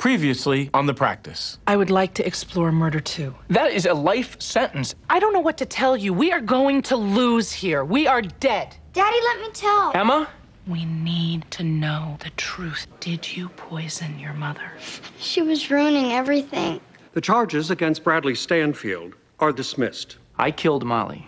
Previously on The Practice. I would like to explore murder too. That is a life sentence. I don't know what to tell you. We are going to lose here. We are dead. Daddy, let me tell. Emma? We need to know the truth. Did you poison your mother? She was ruining everything. The charges against Bradley Stanfield are dismissed. I killed Molly.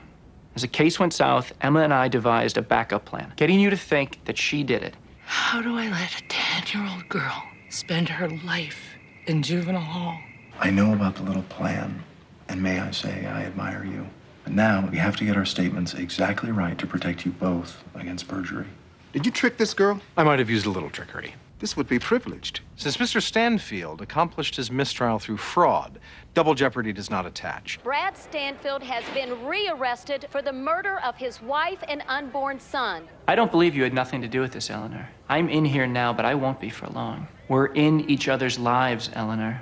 As the case went south, Emma and I devised a backup plan, getting you to think that she did it. How do I let a 10-year-old girl spend her life in juvenile hall? I know about the little plan, and may I say, I admire you. But now we have to get our statements exactly right to protect you both against perjury. Did you trick this girl? I might have used a little trickery. This would be privileged. Since Mr. Stanfield accomplished his mistrial through fraud, double jeopardy does not attach. Brad Stanfield has been rearrested for the murder of his wife and unborn son. I don't believe you had nothing to do with this, Eleanor. I'm in here now, but I won't be for long. We're in each other's lives, Eleanor.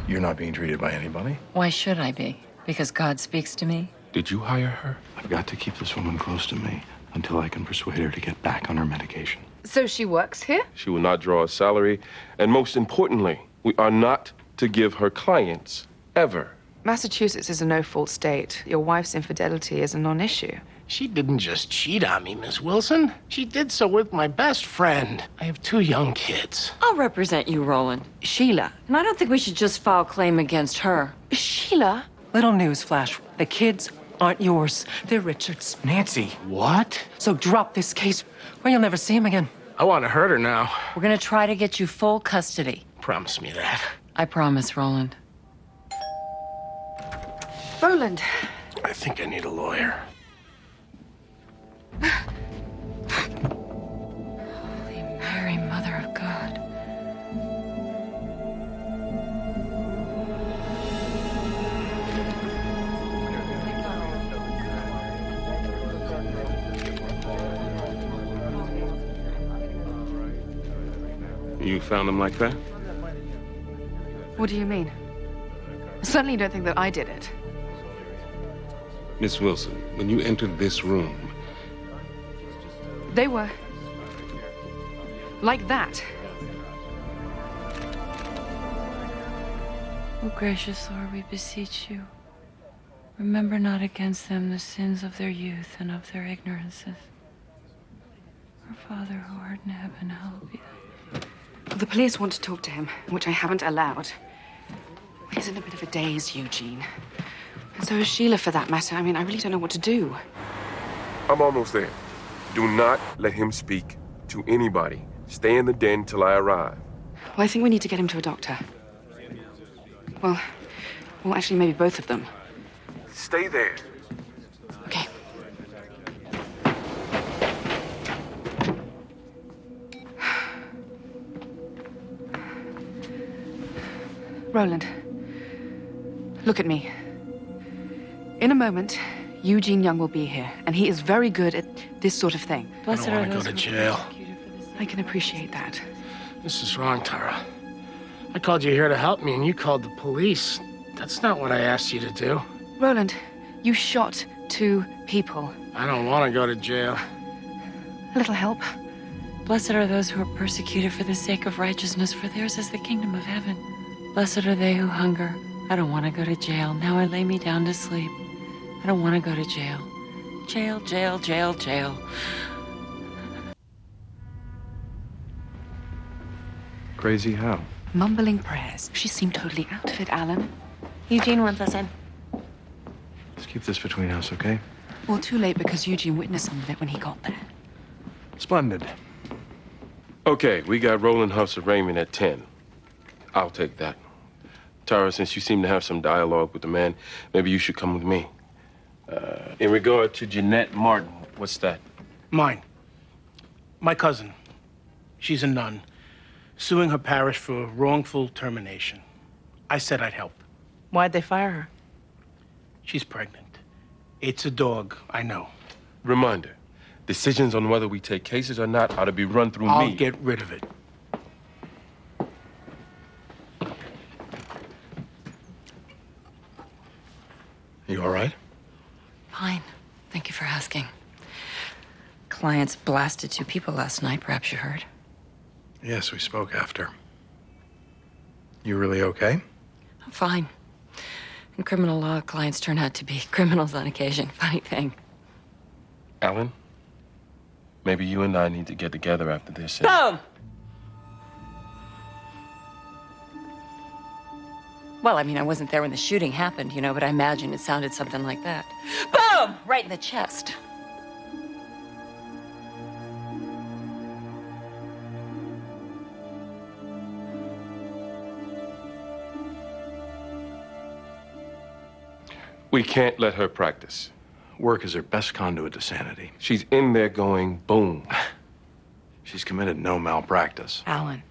You're not being treated by anybody? Why should I be? Because God speaks to me? Did you hire her? I've got to keep this woman close to me until I can persuade her to get back on her medication. So she works here? She will not draw a salary. And most importantly, we are not to give her clients ever. Massachusetts is a no-fault state. Your wife's infidelity is a non-issue. She didn't just cheat on me, Miss Wilson. She did so with my best friend. I have 2 young kids. I'll represent you, Roland. Sheila. And I don't think we should just file claim against her. Sheila? Little news flash. The kids aren't yours. They're Richard's. Nancy. What? So drop this case or you'll never see him again. I want to hurt her now. We're gonna try to get you full custody. Promise me that. I promise, Roland. Roland. I think I need a lawyer. Holy Mary, Mother of God. You found him like that? What do you mean? I certainly don't think that I did it. Miss Wilson, when you entered this room, They were like that. Oh, gracious Lord, we beseech you. Remember not against them the sins of their youth and of their ignorances. Our Father who art in heaven, hallowed be thy name. The police want to talk to him, which I haven't allowed. He's in a bit of a daze, Eugene. And so is Sheila, for that matter. I mean, I really don't know what to do. I'm almost there. Do not let him speak to anybody. Stay in the den till I arrive. Well, I think we need to get him to a doctor. Well, actually, maybe both of them. Stay there. Okay. Roland, look at me. In a moment, Eugene Young will be here, and he is very good at this sort of thing. I don't want to go to jail. I can appreciate that. This is wrong, Tara. I called you here to help me, and you called the police. That's not what I asked you to do. Roland, you shot 2 people. I don't want to go to jail. A little help. Blessed are those who are persecuted for the sake of righteousness, for theirs is the kingdom of heaven. Blessed are they who hunger. I don't want to go to jail. Now I lay me down to sleep. I don't want to go to jail. Jail, jail, jail, jail. Crazy how? Mumbling prayers. She seemed totally out of it, Alan. Eugene wants us in. Let's keep this between us, okay? Well, too late because Eugene witnessed some of it when he got there. Splendid. Okay, we got Roland Huff's arraignment at 10. I'll take that. Tara, since you seem to have some dialogue with the man, maybe you should come with me. In regard to Jeanette Martin, what's that? Mine. My cousin. She's a nun, suing her parish for wrongful termination. I said I'd help. Why'd they fire her? She's pregnant. It's a dog, I know. Reminder, decisions on whether we take cases or not ought to be run through me. I'll get rid of it. You all right? Fine. Thank you for asking. Clients blasted 2 people last night, perhaps you heard. Yes, we spoke after. You really okay? I'm fine. In criminal law, clients turn out to be criminals on occasion. Funny thing. Alan, maybe you and I need to get together after this. Boom! Well, I mean, I wasn't there when the shooting happened, but I imagine it sounded something like that. Boom! Right in the chest. We can't let her practice. Work is her best conduit to sanity. She's in there going boom. She's committed no malpractice. Alan,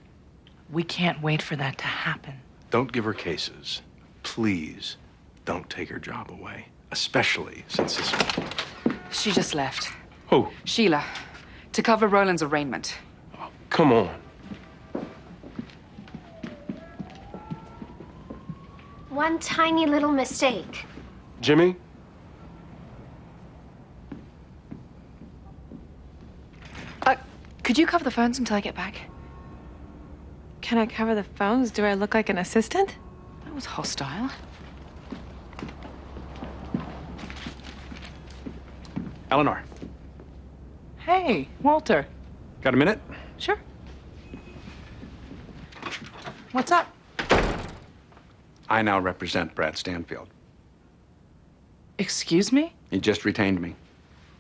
we can't wait for that to happen. Don't give her cases. Please don't take her job away, especially since this. She just left. Who? Sheila, to cover Roland's arraignment. Come on. One tiny little mistake. Jimmy? Could you cover the phones until I get back? Can I cover the phones? Do I look like an assistant? That was hostile. Eleanor, Hey, Walter. got a minute? Sure. What's up? I now represent Brad Stanfield. Excuse me? He just retained me.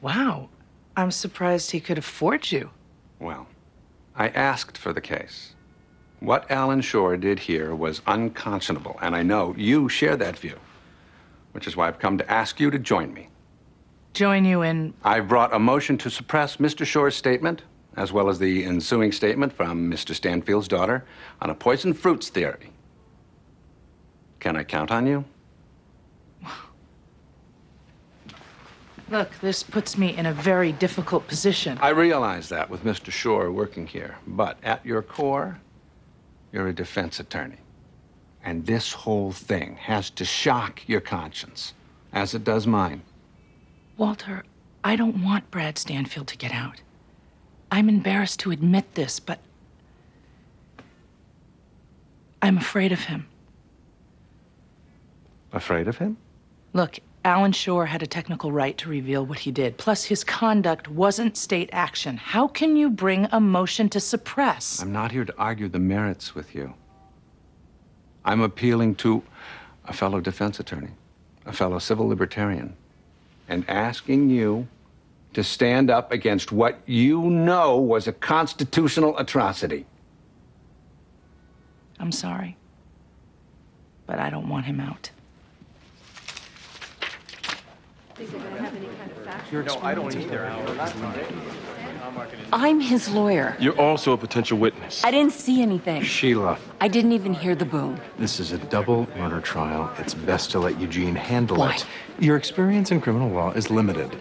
Wow. I'm surprised he could afford you. Well, I asked for the case. What Alan Shore did here was unconscionable, and I know you share that view, which is why I've come to ask you to join me. Join you in. I've brought a motion to suppress Mr. Shore's statement, as well as the ensuing statement from Mr. Stanfield's daughter, on a poisoned fruits theory. Can I count on you? Look, this puts me in a very difficult position. I realize that with Mr. Shore working here, but at your core, you're a defense attorney. And this whole thing has to shock your conscience, as it does mine. Walter, I don't want Brad Stanfield to get out. I'm embarrassed to admit this, but I'm afraid of him. Afraid of him? Look, Alan Shore had a technical right to reveal what he did. Plus, his conduct wasn't state action. How can you bring a motion to suppress? I'm not here to argue the merits with you. I'm appealing to a fellow defense attorney, a fellow civil libertarian, and asking you to stand up against what you know was a constitutional atrocity. I'm sorry, but I don't want him out. I'm his lawyer. You're also a potential witness. I didn't see anything. Sheila, I didn't even hear the boom. this is a double murder trial. It's best to let Eugene handle Why? it. Your experience in criminal law is limited.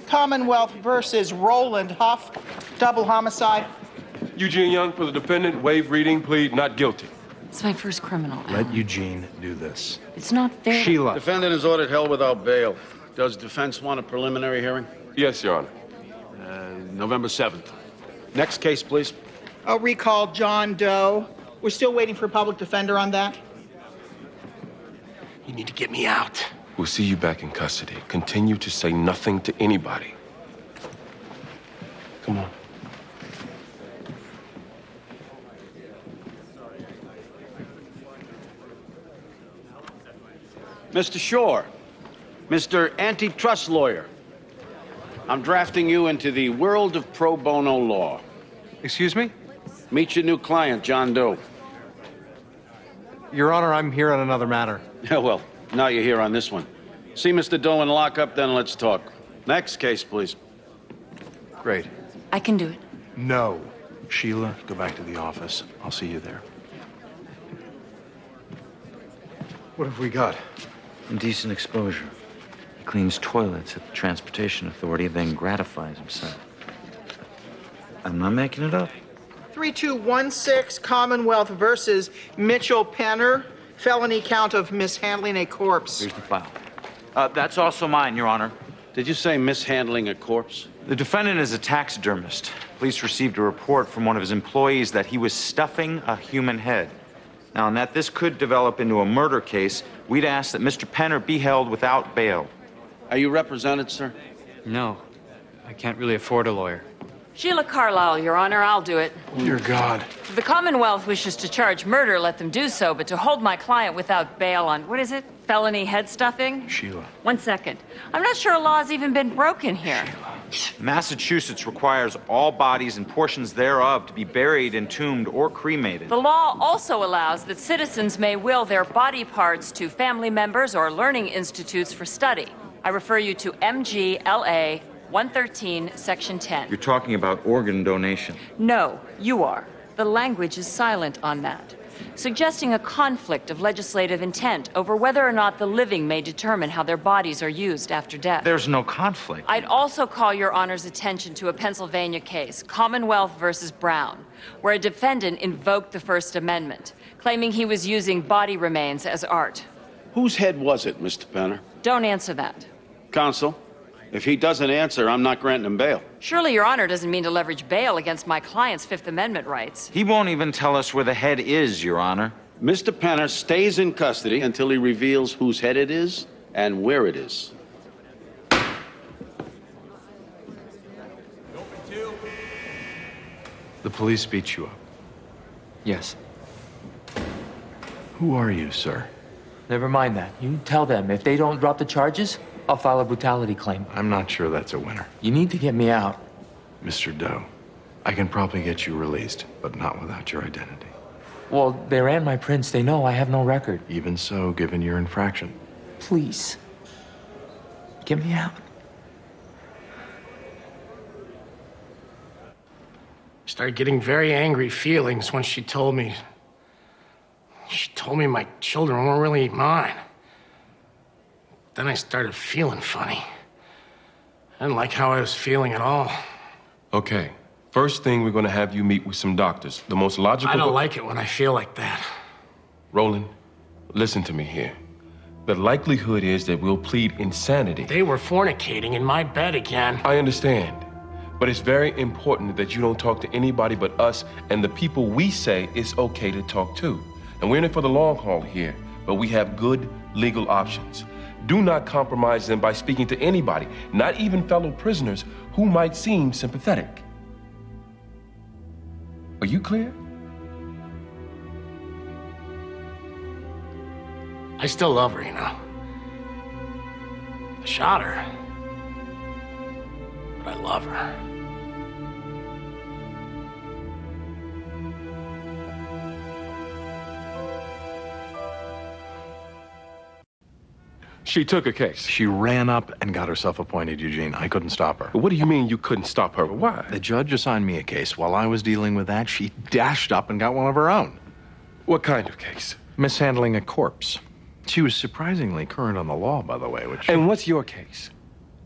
Commonwealth versus Roland Huff, double homicide. Eugene Young for the defendant, waive reading, plead not guilty. It's my first criminal. Let Eugene do this. It's not fair. Sheila. Defendant is ordered held without bail. Does defense want a preliminary hearing? Yes, Your Honor. November 7th. Next case, please. I'll recall John Doe. We're still waiting for a public defender on that. You need to get me out. We'll see you back in custody. Continue to say nothing to anybody. Come on. Mr. Shore, Mr. Antitrust Lawyer, I'm drafting you into the world of pro bono law. Excuse me? Meet your new client, John Doe. Your Honor, I'm here on another matter. Yeah, well, now you're here on this one. See Mr. Doe in lockup, then let's talk. Next case, please. Great. I can do it. No. Sheila, go back to the office. I'll see you there. What have we got? Indecent exposure. He cleans toilets at the Transportation Authority, then gratifies himself. I'm not making it up. 3216 Commonwealth versus Mitchell Penner, felony count of mishandling a corpse. Here's the file. That's also mine, Your Honor. Did you say mishandling a corpse? The defendant is a taxidermist. Police received a report from one of his employees that he was stuffing a human head. Now, and that this could develop into a murder case, we'd ask that Mr. Penner be held without bail. Are you represented, sir? No. I can't really afford a lawyer. Sheila Carlisle, Your Honor, I'll do it. Dear God. If the Commonwealth wishes to charge murder, let them do so, but to hold my client without bail on, what is it? Felony head stuffing? Sheila. 1 second. I'm not sure a law's even been broken here. Massachusetts requires all bodies and portions thereof to be buried, entombed, or cremated. The law also allows that citizens may will their body parts to family members or learning institutes for study. I refer you to MGLA 113, Section 10. You're talking about organ donation. No, you are. The language is silent on that, suggesting a conflict of legislative intent over whether or not the living may determine how their bodies are used after death. There's no conflict. I'd also call Your Honor's attention to a Pennsylvania case, Commonwealth versus Brown, where a defendant invoked the First Amendment, claiming he was using body remains as art. Whose head was it, Mr. Penner? Don't answer that. Counsel, if he doesn't answer, I'm not granting him bail. Surely Your Honor doesn't mean to leverage bail against my client's Fifth Amendment rights. He won't even tell us where the head is, Your Honor. Mr. Penner stays in custody until he reveals whose head it is and where it is. The police beat you up. Yes. Who are you, sir? Never mind that. You tell them. If they don't drop the charges, I'll file a brutality claim. I'm not sure that's a winner. You need to get me out. Mr. Doe, I can probably get you released, but not without your identity. Well, they ran my prints. They know I have no record. Even so, given your infraction. Please. Get me out. Started getting very angry feelings when she told me my children weren't really mine. Then I started feeling funny. I didn't like how I was feeling at all. Okay. First thing, we're going to have you meet with some doctors. The most logical... I don't like it when I feel like that. Roland, listen to me here. The likelihood is that we'll plead insanity. They were fornicating in my bed again. I understand. But it's very important that you don't talk to anybody but us and the people we say it's okay to talk to. And we're in it for the long haul here, but we have good legal options. Do not compromise them by speaking to anybody, not even fellow prisoners who might seem sympathetic. Are you clear? I still love her, you know. I shot her. But I love her. She took a case. She ran up and got herself appointed, Eugene. I couldn't stop her. What do you mean you couldn't stop her? Why? The judge assigned me a case. While I was dealing with that, she dashed up and got one of her own. What kind of case? Mishandling a corpse. She was surprisingly current on the law, by the way, which... And what's your case?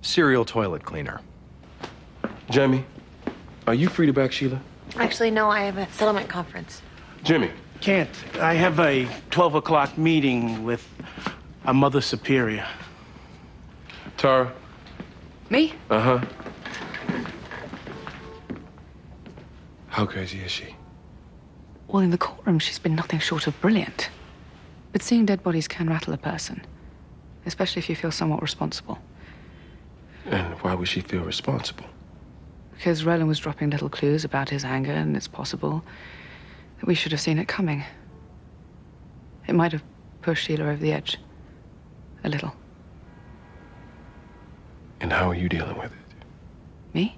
Serial toilet cleaner. Jimmy, are you free to back Sheila? Actually, no, I have a settlement conference. Jimmy. Can't. I have a 12 o'clock meeting with a Mother Superior. Tara? Me? Uh-huh. How crazy is she? Well, in the courtroom, she's been nothing short of brilliant. But seeing dead bodies can rattle a person, especially if you feel somewhat responsible. And why would she feel responsible? Because Roland was dropping little clues about his anger, and it's possible that we should have seen it coming. It might have pushed Sheila over the edge. A little. And how are you dealing with it? Me?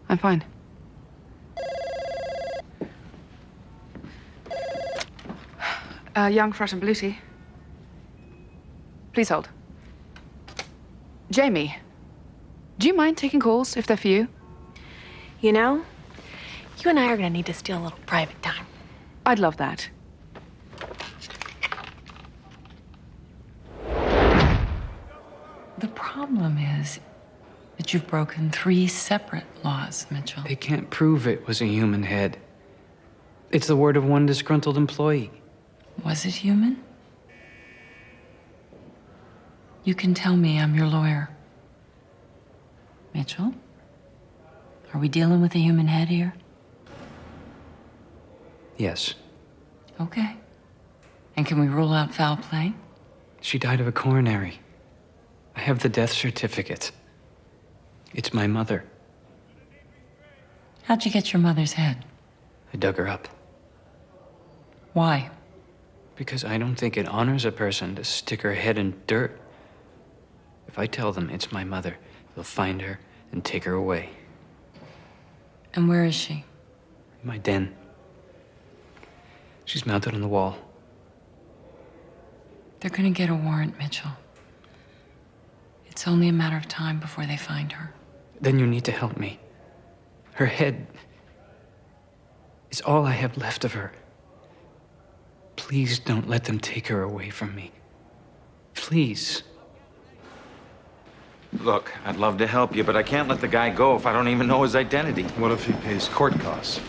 I'm fine. Young, Frush and Belushi. Please hold. Jamie, do you mind taking calls if they're for you? You know, you and I are gonna need to steal a little private time. I'd love that. The problem is that you've broken 3 separate laws, Mitchell. They can't prove it was a human head. It's the word of one disgruntled employee. Was it human? You can tell me I'm your lawyer. Mitchell? Are we dealing with a human head here? Yes. Okay. And can we rule out foul play? She died of a coronary. I have the death certificate. It's my mother. How'd you get your mother's head? I dug her up. Why? Because I don't think it honors a person to stick her head in dirt. If I tell them it's my mother, they'll find her and take her away. And where is she? In my den. She's mounted on the wall. They're gonna get a warrant, Mitchell. It's only a matter of time before they find her. Then you need to help me. Her head is all I have left of her. Please don't let them take her away from me. Please. Look, I'd love to help you, but I can't let the guy go if I don't even know his identity. What if he pays court costs?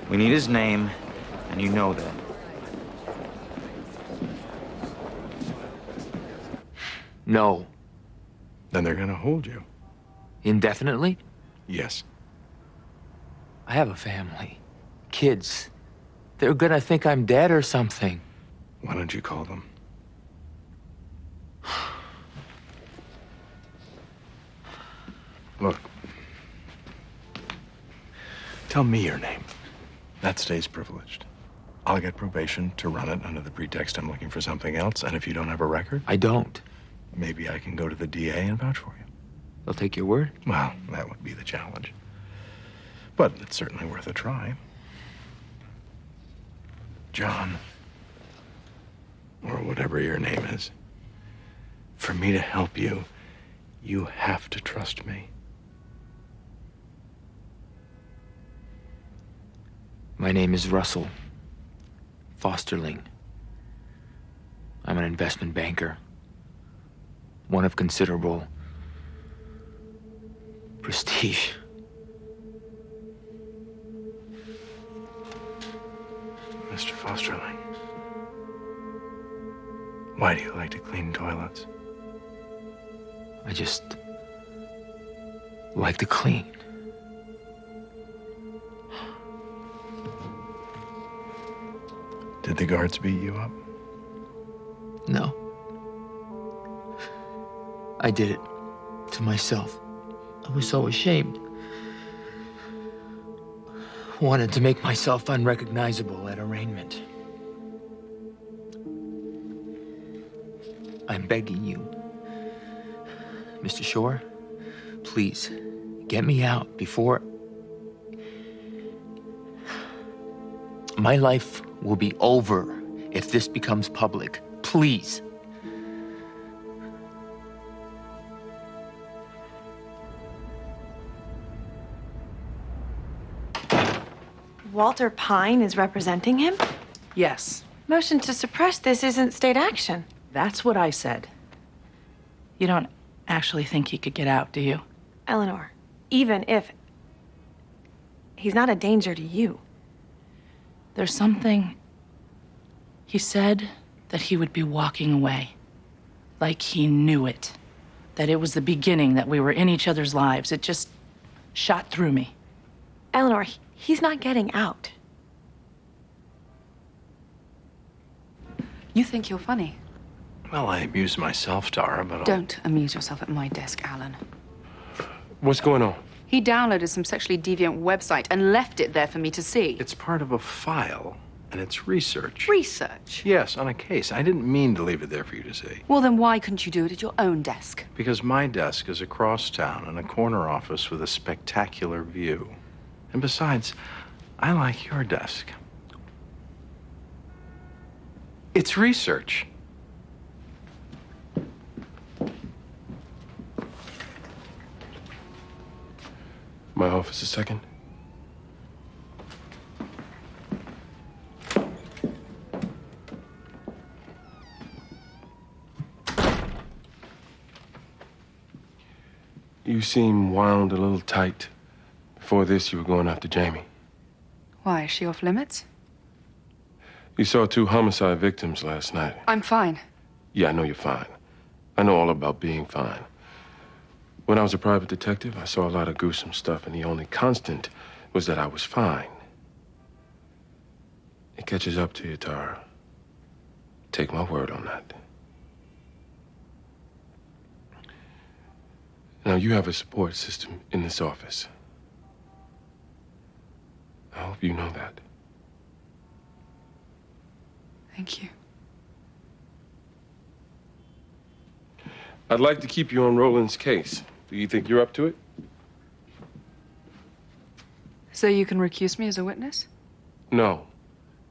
We need his name, and you know that. No. Then they're gonna hold you. Indefinitely? Yes. I have a family. Kids. They're gonna think I'm dead or something. Why don't you call them? Look. Tell me your name. That stays privileged. I'll get probation to run it under the pretext I'm looking for something else, and if you don't have a record... I don't. Maybe I can go to the DA and vouch for you. They'll take your word? Well, that would be the challenge. But it's certainly worth a try. John, or whatever your name is, for me to help you, you have to trust me. My name is Russell Fosterling. I'm an investment banker. One of considerable prestige. Mr. Fosterling, why do you like to clean toilets? I just like to clean. Did the guards beat you up? No. I did it to myself. I was so ashamed. Wanted to make myself unrecognizable at arraignment. I'm begging you, Mr. Shore, please get me out before my life will be over if this becomes public. Please. Walter Pine is representing him? Yes. Motion to suppress this isn't state action. That's what I said. You don't actually think he could get out, do you? Eleanor, even if he's not a danger to you. There's something... He said that he would be walking away. Like he knew it. That it was the beginning, that we were in each other's lives. It just shot through me. Eleanor, he's not getting out. You think you're funny? Well, I amuse myself, Tara, but Don't amuse yourself at my desk, Alan. What's going on? He downloaded some sexually deviant website and left it there for me to see. It's part of a file, and it's research. Research? Yes, on a case. I didn't mean to leave it there for you to see. Well, then why couldn't you do it at your own desk? Because my desk is across town in a corner office with a spectacular view. And besides, I like your desk. It's research. My office a second. You seem wound a little tight. Before this, you were going after Jamie. Why, is she off limits? You saw 2 homicide victims last night. I'm fine. Yeah, I know you're fine. I know all about being fine. When I was a private detective, I saw a lot of gruesome stuff, and the only constant was that I was fine. it catches up to you, Tara. Take my word on that. Now, you have a support system in this office. I hope you know that. Thank you. I'd like to keep you on Roland's case. Do you think you're up to it? So you can recuse me as a witness? No,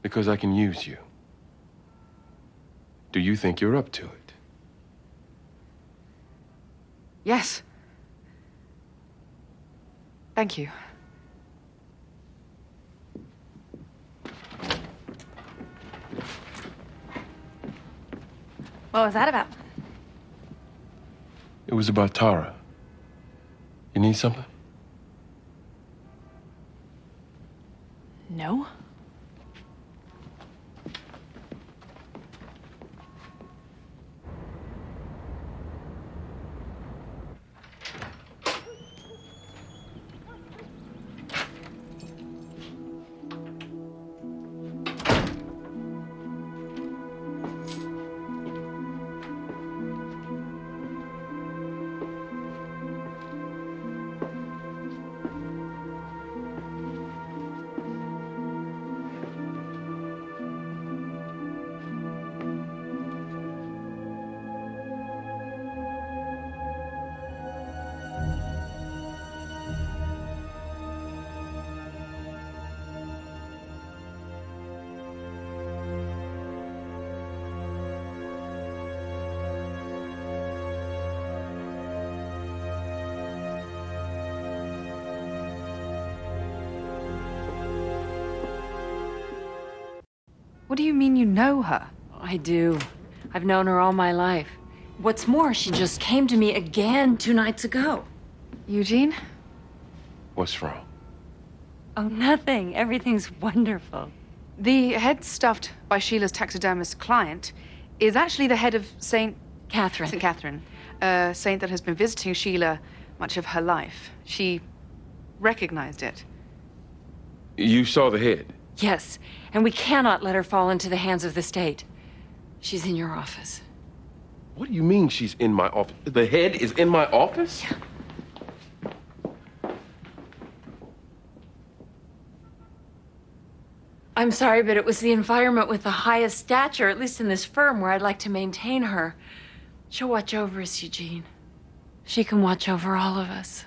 because I can use you. Do you think you're up to it? Yes. Thank you. What was that about? It was about Tara. You need something? No? What do you mean you know her? I do. I've known her all my life. What's more, she just came to me again 2 nights ago. Eugene? What's wrong? Oh, nothing. Everything's wonderful. The head stuffed by Sheila's taxidermist client is actually the head of St. Catherine. St. Catherine, a saint that has been visiting Sheila much of her life. She recognized it. You saw the head? Yes, and we cannot let her fall into the hands of the state. She's in your office. What do you mean she's in my office? The head is in my office? Yeah. I'm sorry, but it was the environment with the highest stature, at least in this firm, where I'd like to maintain her. She'll watch over us, Eugene. She can watch over all of us.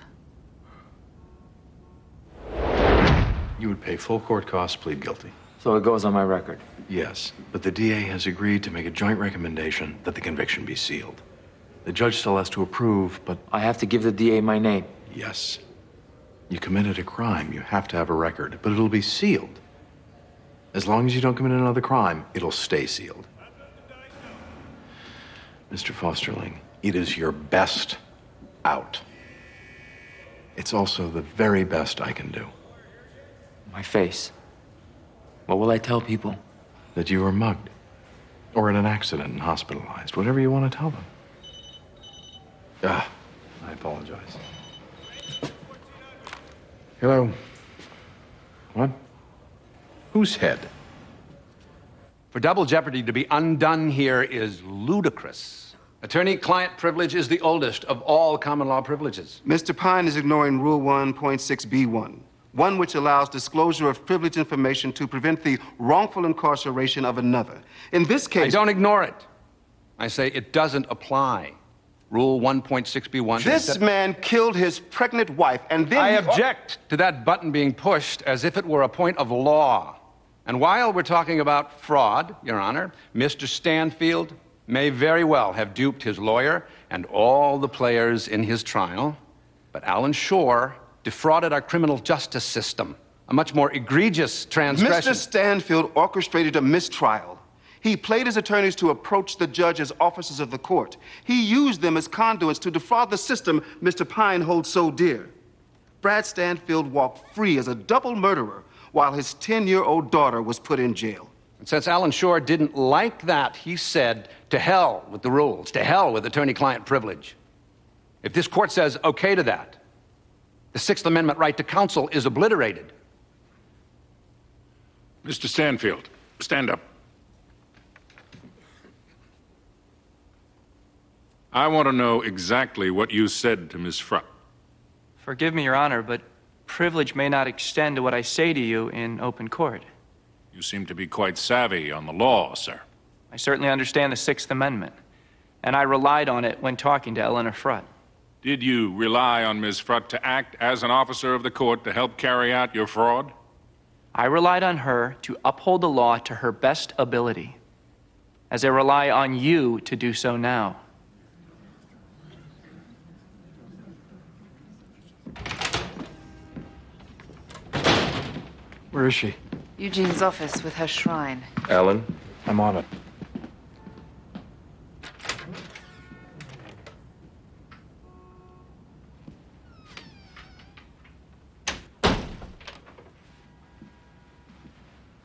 You would pay full court costs, plead guilty. So it goes on my record? Yes, but the DA has agreed to make a joint recommendation that the conviction be sealed. The judge still has to approve, but... I have to give the DA my name? Yes. You committed a crime. You have to have a record, but it'll be sealed. As long as you don't commit another crime, it'll stay sealed. Mr. Fosterling, it is your best out. It's also the very best I can do. My face. What will I tell people? That you were mugged. Or in an accident and hospitalized. Whatever you want to tell them. I apologize. Hello. What? Whose head? For double jeopardy to be undone here is ludicrous. Attorney-client privilege is the oldest of all common law privileges. Mr. Pine is ignoring Rule 1.6b1, one which allows disclosure of privileged information to prevent the wrongful incarceration of another. In this case... I don't ignore it. I say it doesn't apply. Rule 1.6b1... This man killed his pregnant wife, and then... I object to that button being pushed as if it were a point of law. And while we're talking about fraud, Your Honor, Mr. Stanfield may very well have duped his lawyer and all the players in his trial, but Alan Shore defrauded our criminal justice system, a much more egregious transgression. Mr. Stanfield orchestrated a mistrial. He played his attorneys to approach the judge as officers of the court. He used them as conduits to defraud the system Mr. Pine holds so dear. Brad Stanfield walked free as a double murderer while his 10-year-old daughter was put in jail. And since Alan Shore didn't like that, he said, to hell with the rules, to hell with attorney-client privilege. If this court says okay to that, the Sixth Amendment right to counsel is obliterated. Mr. Stanfield. Stand up. I want to know exactly what you said to Miss Frutt. Forgive me, Your Honor, but privilege may not extend to what I say to you in open court. You seem to be quite savvy on the law, sir. I certainly understand the Sixth Amendment, and I relied on it when talking to Eleanor Frutt. Did you rely on Ms. Frutt to act as an officer of the court to help carry out your fraud? I relied on her to uphold the law to her best ability, as I rely on you to do so now. Where is she? Eugene's office with her shrine. Alan? I'm on it.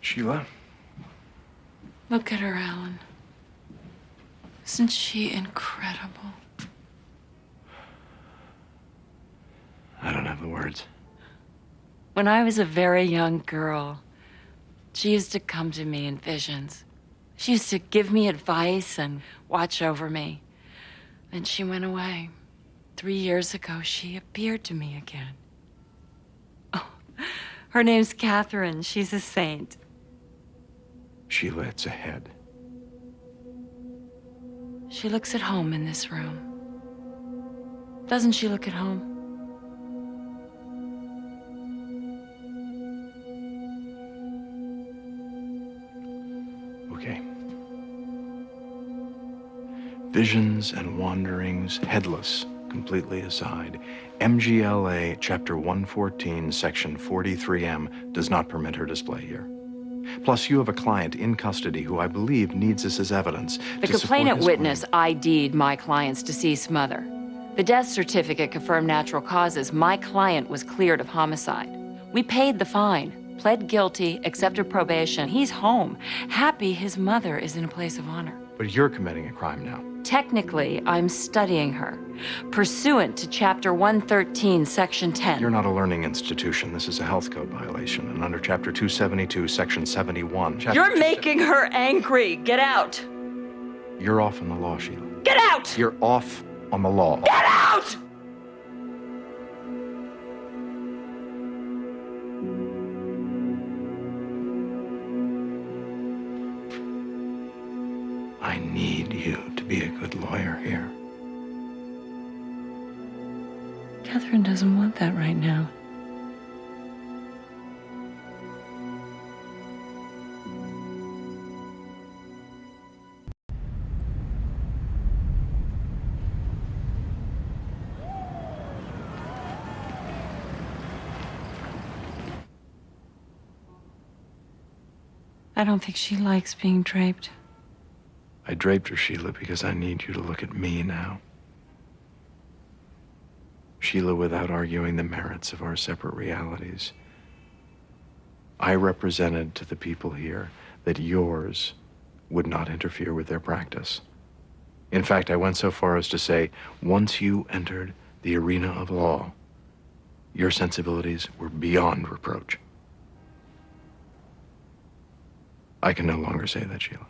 Sheila? Look at her, Alan. Isn't she incredible? I don't have the words. When I was a very young girl, she used to come to me in visions. She used to give me advice and watch over me. Then she went away. 3 years ago, she appeared to me again. Oh, her name's Catherine. She's a saint. Sheila, it's ahead. She looks at home in this room. Doesn't she look at home? Okay. Visions and wanderings, headless, completely aside. MGLA Chapter 114, Section 43M does not permit her display here. Plus, you have a client in custody who I believe needs this as evidence. The complainant witness ID'd my client's deceased mother. The death certificate confirmed natural causes. My client was cleared of homicide. We paid the fine, pled guilty, accepted probation. He's home, happy his mother is in a place of honor. But you're committing a crime now. Technically, I'm studying her, pursuant to Chapter 113, Section 10. You're not a learning institution. This is a health code violation. And under Chapter 272, Section 71... You're making her angry. Get out. You're off on the law, Sheila. Get out! You're off on the law. Get out! I need you to be a good lawyer here. Catherine doesn't want that right now. I don't think she likes being draped. I draped her, Sheila, because I need you to look at me now. Sheila, without arguing the merits of our separate realities, I represented to the people here that yours would not interfere with their practice. In fact, I went so far as to say, once you entered the arena of law, your sensibilities were beyond reproach. I can no longer say that, Sheila.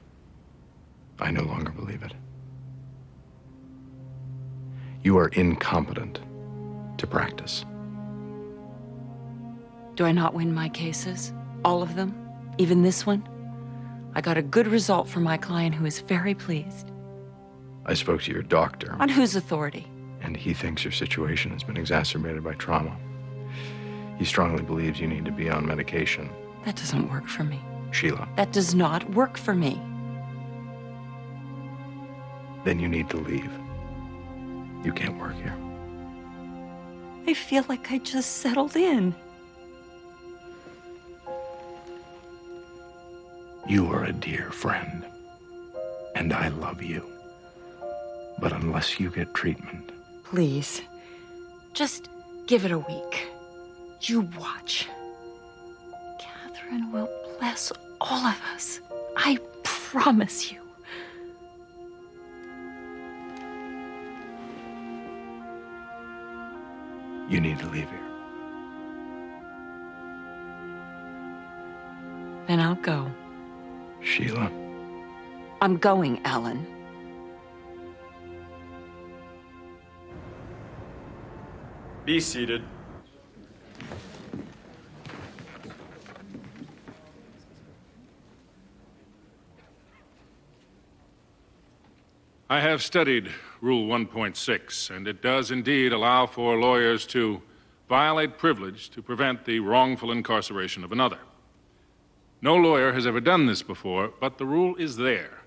I no longer believe it. You are incompetent to practice. Do I not win my cases? All of them? Even this one? I got a good result for my client who is very pleased. I spoke to your doctor. On whose authority? And he thinks your situation has been exacerbated by trauma. He strongly believes you need to be on medication. That doesn't work for me. Sheila. That does not work for me. Then you need to leave. You can't work here. I feel like I just settled in. You are a dear friend, and I love you. But unless you get treatment... Please, just give it a week. You watch. Catherine will bless all of us. I promise you. You need to leave here. Then I'll go. Sheila. I'm going, Alan. Be seated. I have studied Rule 1.6, and it does indeed allow for lawyers to violate privilege to prevent the wrongful incarceration of another. No lawyer has ever done this before, but the rule is there,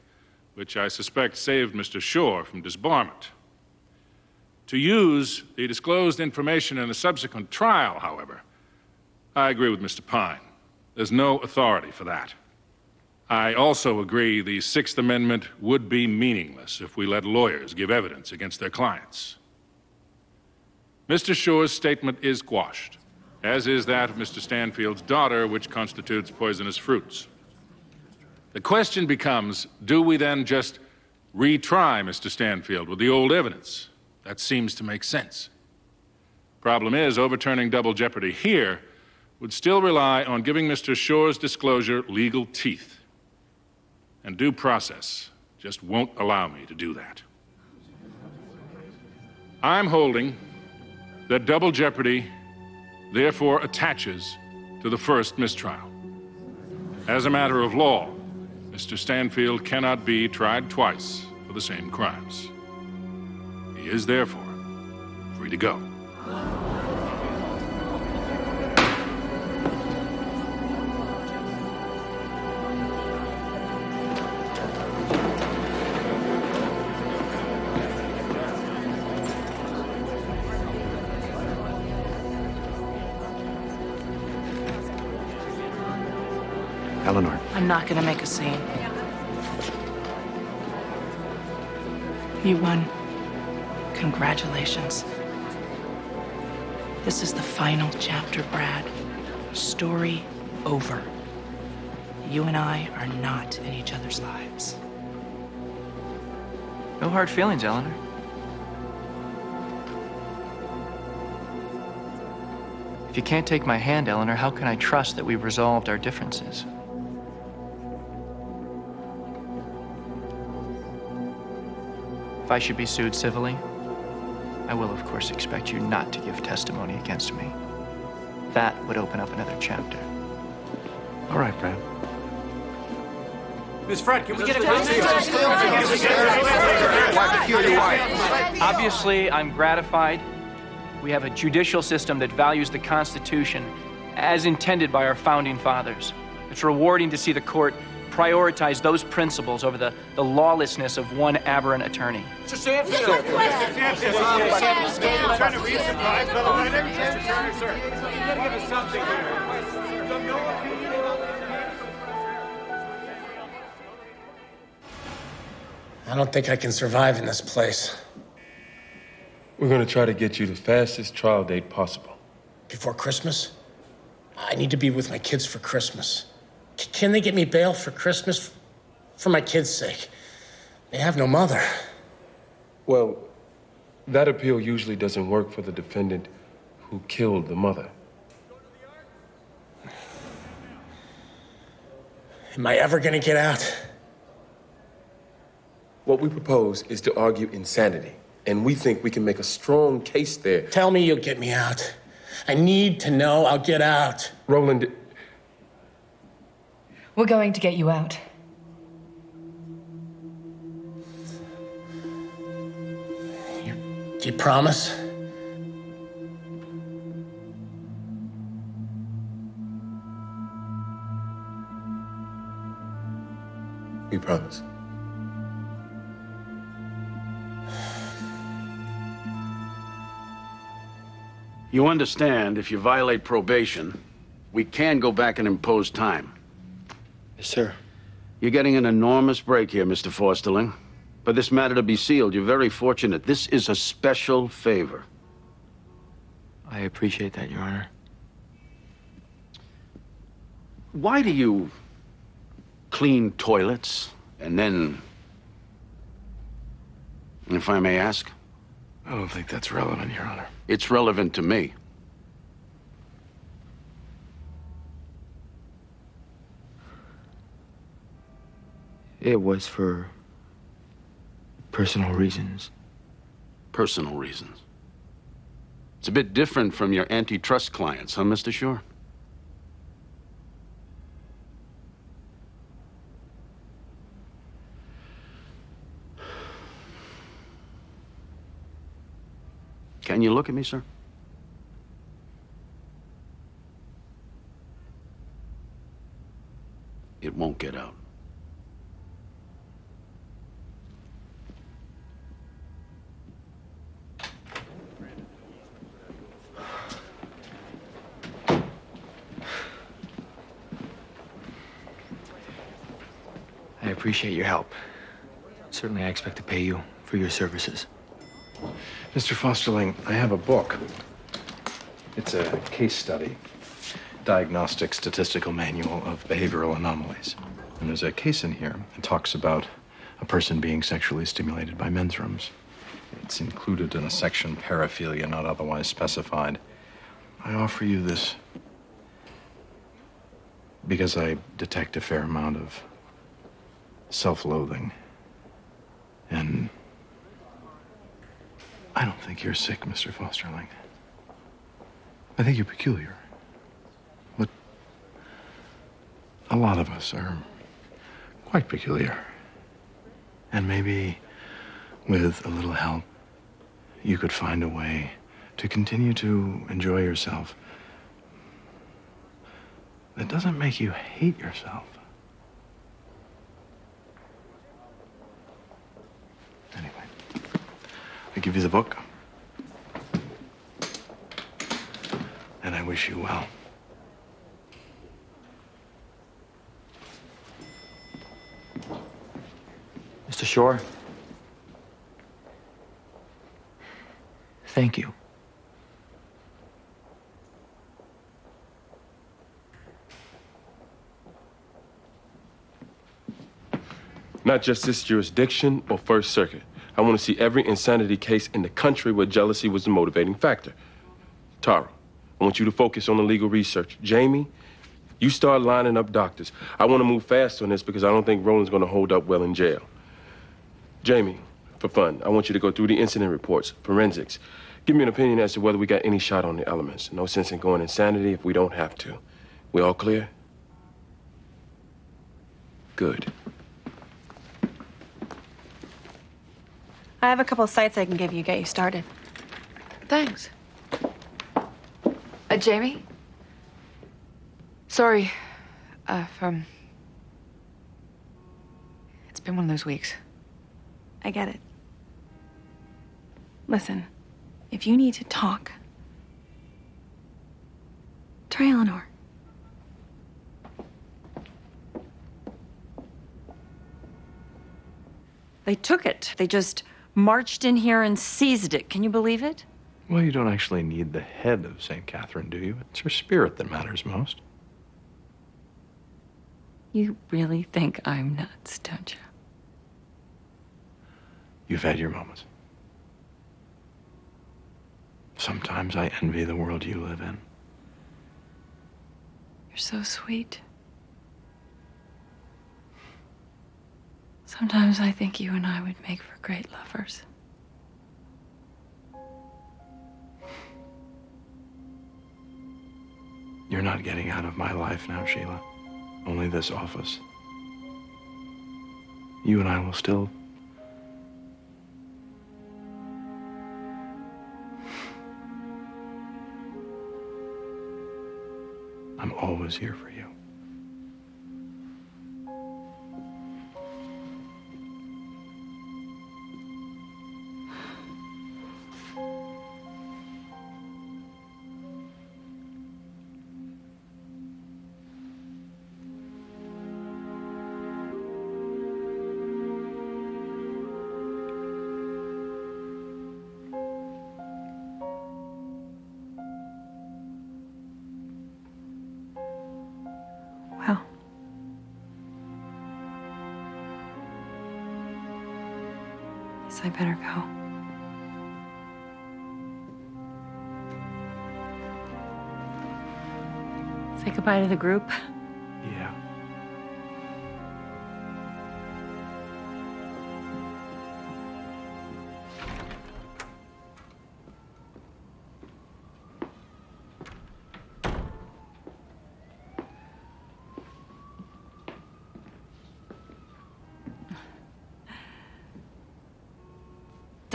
which I suspect saved Mr. Shore from disbarment. To use the disclosed information in a subsequent trial, however, I agree with Mr. Pine. There's no authority for that. I also agree the Sixth Amendment would be meaningless if we let lawyers give evidence against their clients. Mr. Shore's statement is quashed, as is that of Mr. Stanfield's daughter, which constitutes poisonous fruits. The question becomes, do we then just retry Mr. Stanfield with the old evidence? That seems to make sense. Problem is, overturning double jeopardy here would still rely on giving Mr. Shore's disclosure legal teeth. And due process just won't allow me to do that. I'm holding that double jeopardy therefore attaches to the first mistrial. As a matter of law, Mr. Stanfield cannot be tried twice for the same crimes. He is therefore free to go. Eleanor. I'm not going to make a scene. You won. Congratulations. This is the final chapter, Brad. Story over. You and I are not in each other's lives. No hard feelings, Eleanor. If you can't take my hand, Eleanor, how can I trust that we've resolved our differences? If I should be sued civilly, I will, of course, expect you not to give testimony against me. That would open up another chapter. All right, Brad. Miss Fred, can we get a Obviously, I'm gratified. We have a judicial system that values the Constitution as intended by our founding fathers. It's rewarding to see the court prioritize those principles over the lawlessness of one aberrant attorney. Mr. Stanfield! Trying to read some guys, by the way. Mr. Turner, sir. You gotta give us something here. I don't think I can survive in this place. We're gonna try to get you the fastest trial date possible. Before Christmas? I need to be with my kids for Christmas. Can they get me bail for Christmas? For my kids' sake. They have no mother. Well, that appeal usually doesn't work for the defendant who killed the mother. Am I ever gonna get out? What we propose is to argue insanity, and we think we can make a strong case there. Tell me you'll get me out. I need to know I'll get out. Roland... We're going to get you out. Do you promise? We promise. You understand, if you violate probation, we can go back and impose time. Yes, sir. You're getting an enormous break here, Mr. Forsterling. For this matter to be sealed, you're very fortunate. This is a special favor. I appreciate that, Your Honor. Why do you clean toilets and then, if I may ask? I don't think that's relevant, Your Honor. It's relevant to me. It was for personal reasons. Personal reasons. It's a bit different from your antitrust clients, huh, Mr. Shore? Can you look at me, sir? It won't get out. I appreciate your help. Certainly, I expect to pay you for your services. Mr. Fosterling, I have a book. It's a case study, Diagnostic Statistical Manual of Behavioral Anomalies. And there's a case in here that talks about a person being sexually stimulated by men's rooms. It's included in a section, paraphilia, not otherwise specified. I offer you this because I detect a fair amount of self-loathing. And I don't think you're sick, Mr. Fosterling. I think you're peculiar. But a lot of us are quite peculiar. And maybe with a little help, you could find a way to continue to enjoy yourself that doesn't make you hate yourself. Anyway, I give you the book, and I wish you well. Mr. Shore, thank you. Not just this jurisdiction or First Circuit. I want to see every insanity case in the country where jealousy was the motivating factor. Tara, I want you to focus on the legal research. Jamie, you start lining up doctors. I want to move fast on this because I don't think Roland's going to hold up well in jail. Jamie, for fun, I want you to go through the incident reports, forensics. Give me an opinion as to whether we got any shot on the elements. No sense in going insanity if we don't have to. We all clear? Good. I have a couple of sites I can give you, get you started. Thanks. Jamie? Sorry. It's been one of those weeks. I get it. Listen, if you need to talk, try Eleanor. They took it. They just marched in here and seized it. Can you believe it? Well, you don't actually need the head of St. Catherine, do you? It's her spirit that matters most. You really think I'm nuts, don't you? You've had your moments. Sometimes I envy the world you live in. You're so sweet. Sometimes I think you and I would make for great lovers. You're not getting out of my life now, Sheila. Only this office. You and I will still... I'm always here for you. Well. Guess I better go. Say goodbye to the group. Yeah.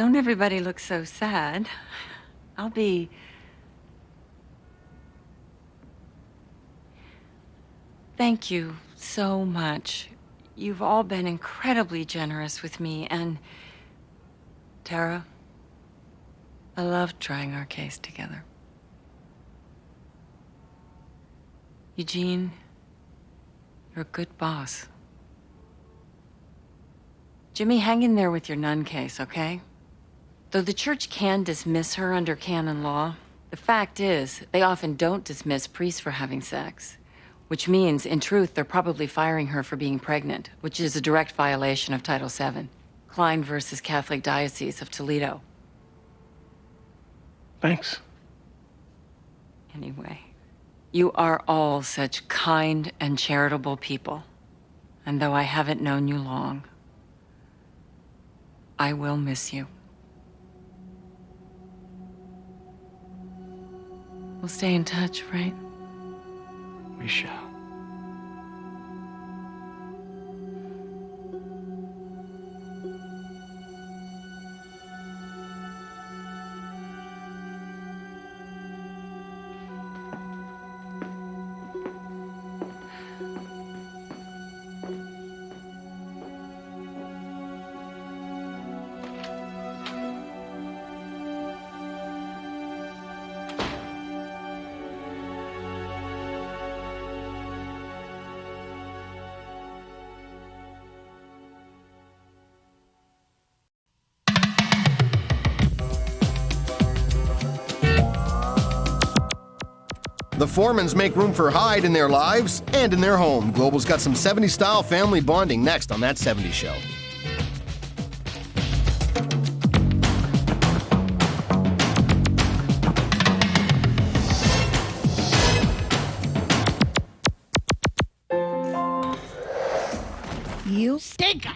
Don't everybody look so sad. I'll be... Thank you so much. You've all been incredibly generous with me, and... Tara, I loved trying our case together. Eugene, you're a good boss. Jimmy, hang in there with your nun case, okay? Though the church can dismiss her under canon law, the fact is, they often don't dismiss priests for having sex. Which means, in truth, they're probably firing her for being pregnant, which is a direct violation of Title VII. Klein versus Catholic Diocese of Toledo. Thanks. Anyway, you are all such kind and charitable people. And though I haven't known you long, I will miss you. We'll stay in touch, right? We shall. The Foremans make room for Hyde in their lives and in their home. Global's got some 70s-style family bonding next on That 70s Show. You stink!